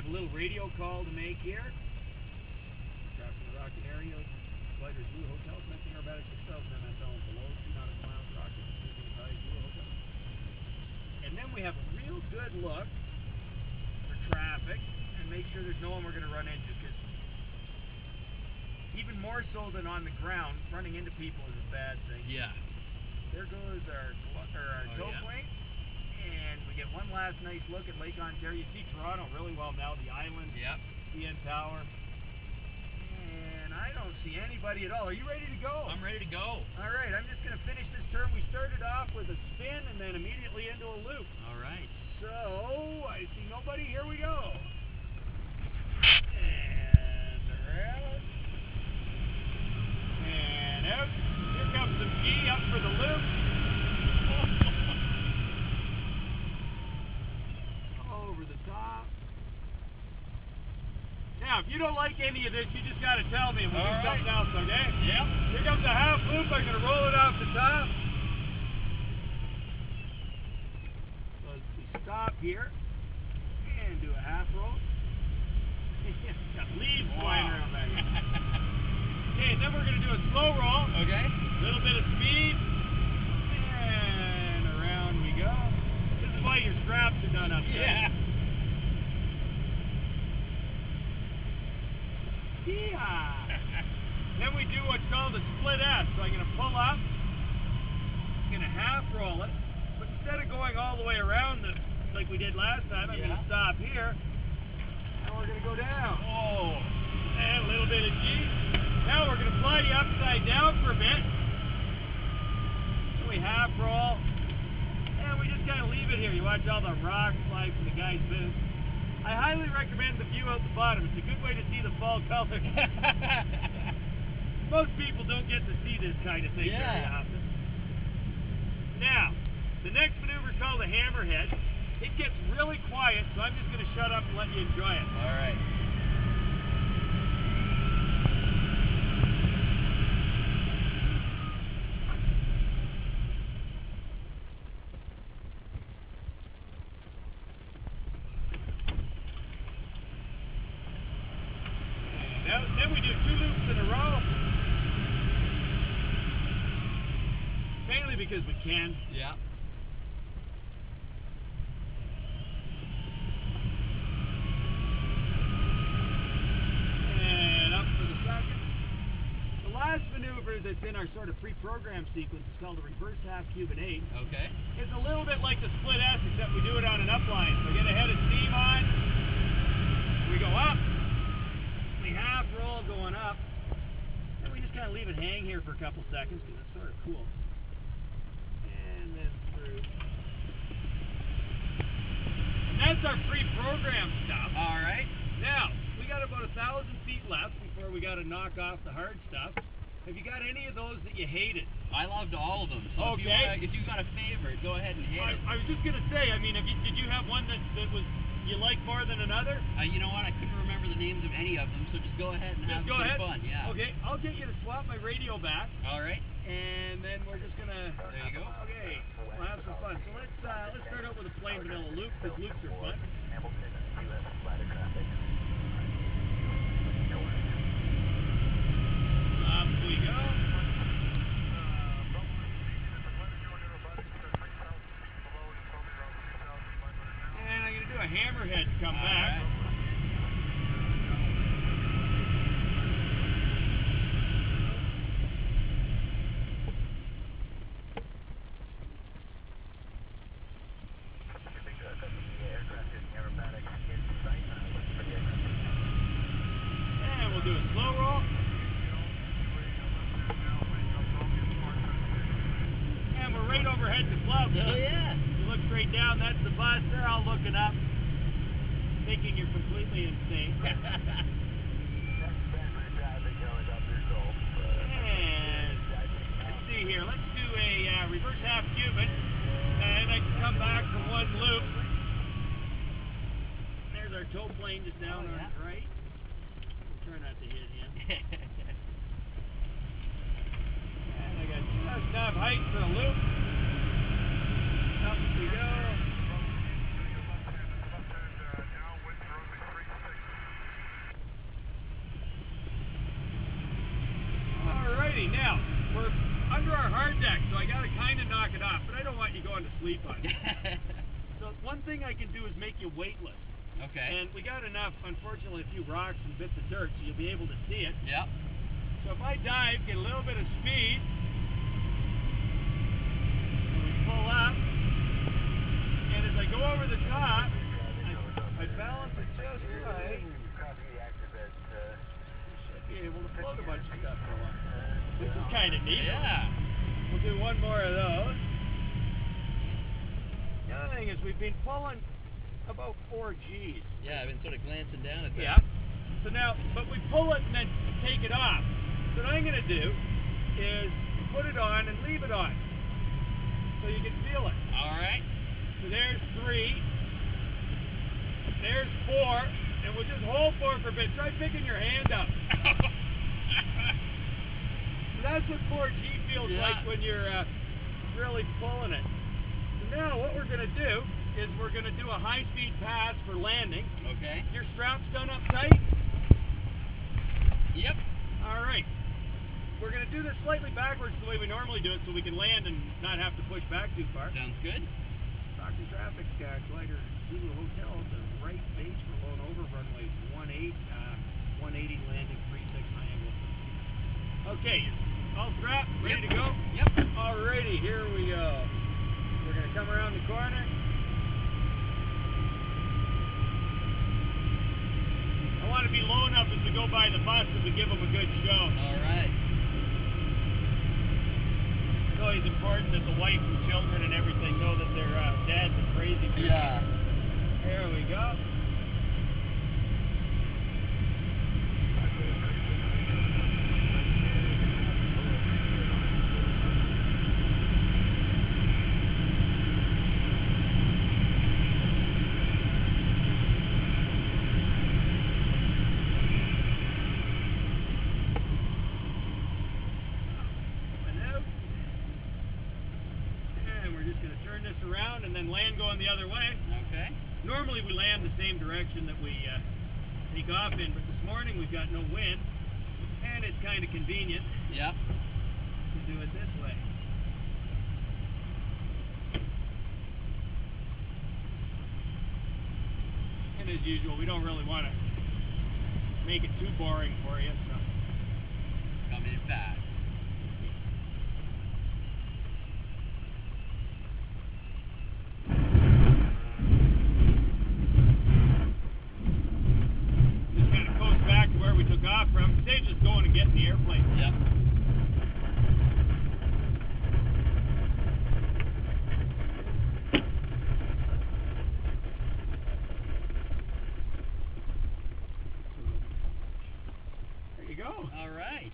a little radio call to make here. Traffic in the Rocket area. Gliders Blue Hotel, connecting aerobatic 6,000 MSL and below, 2 nautical miles Rocket, Blue Hotel. And then we have a real good look for traffic and make sure there's no one we're going to run into, because even more so than on the ground, running into people is a bad thing. Yeah. There goes our tow point, and we get one last nice look at Lake Ontario. You see Toronto really well now, the island, CN Tower. And I don't see anybody at all. Are you ready to go? I'm ready to go. All right, I'm just going to finish this turn. We started off with a spin and then immediately into a loop. All right. So, I see nobody. Here we go. And around. And out. Here comes some G up for the loop. Over the top. Now, if you don't like any of this, you just got to tell me and we'll do something else, okay? Yep. Here comes a half loop. I'm going to roll it off the top. So we stop here and do a half roll. Got leaves flying around back here. Okay, and then we're going to do a slow roll. Okay. A little bit of speed. And around we go. This is why your straps are done up there. Yeah. Then we do what's called a split S. So I'm going to pull up, I'm going to half roll it, but instead of going all the way around like we did last time, I'm going to stop here, and we're going to go down. Oh, and a little bit of G. Now we're going to fly you upside down for a bit. So we half roll, and we just kind of leave it here. You watch all the rocks fly from the guy's booth. I highly recommend the view out the bottom. It's a good way to see the fall colors. Most people don't get to see this kind of thing very often. Now, the next maneuver is called a hammerhead. It gets really quiet, so I'm just going to shut up and let you enjoy it. all right. Then we do 2 loops in a row. Mainly because we can. Yeah. And up for the second. The last maneuver that's in our sort of pre-programmed sequence is called the reverse half Cuban 8. Okay. It's a little bit like the split S, except we do it on an upline. So get a head of steam on. We go up. We half roll going up. And we just kind of leave it hang here for a couple seconds because it's sort of cool. And then through. And that's our pre-programmed stuff. All right. Now, we got about 1,000 feet left before we got to knock off the hard stuff. Have you got any of those that you hated? I loved all of them. So Okay. if you got a favorite, go ahead and hit it. I was just going to say, I mean, did you have one that was you like more than another? You know what? I couldn't remember the names of any of them, so just go ahead and have some fun. Yeah. Okay, I'll get you to swap my radio back. All right. And then we're just gonna. There you go. Okay, we'll have some fun. So let's start out with a plain vanilla loop because loops are fun. Up we go. And I'm gonna do a hammerhead to come back. Right. And we'll do a slow roll. And we're right overhead the clouds. Oh yeah. You look straight down, that's the bus. They're all looking up, thinking you're completely insane. And let's see here. Let's do a reverse half Cuban. And I can come back from one loop. There's our tow plane just down on his right. We'll try not to hit him. And I got just enough height for a loop. Up we go. sleep on it. So one thing I can do is make you weightless. Okay. And we got enough, unfortunately, a few rocks and bits of dirt, so you'll be able to see it. Yep. So if I dive, get a little bit of speed, we pull up, and as I go over the top, I balance it just right. Should be able to float a bunch of stuff for a while. This is kind of neat. Yeah. We'll do one more of those. The other thing is we've been pulling about 4 Gs. Yeah, I've been sort of glancing down at that. Yeah. So now, but we pull it and then take it off. So what I'm going to do is put it on and leave it on, so you can feel it. All right. So there's 3. There's 4, and we'll just hold 4 for a bit. Try picking your hand up. So that's what 4G feels like when you're really pulling it. So now what we're going to do is we're going to do a high-speed pass for landing. Okay. Your strap's done up tight? Yep. All right. We're going to do this slightly backwards the way we normally do it so we can land and not have to push back too far. Sounds good. Talking traffic, glider Zulu Hotel, the right base for going over runway 18, 180 landing 36 high angle. Okay, all strapped, ready to go? Yep. Alrighty, here we go. We're going to come around the corner. I want to be low enough as we go by the bus that we give them a good show. All right. It's always important that the wife and children and everything know that their dads are crazy for Yeah. There we go. Turn this around and then land going the other way. Okay. Normally we land the same direction that we take off in, but this morning we've got no wind, and it's kind of convenient Yep. to do it this way. And as usual, we don't really want to make it too boring for you, so. Coming in fast. Off from, they're just going and getting the airplane. Yep. There you go. All right.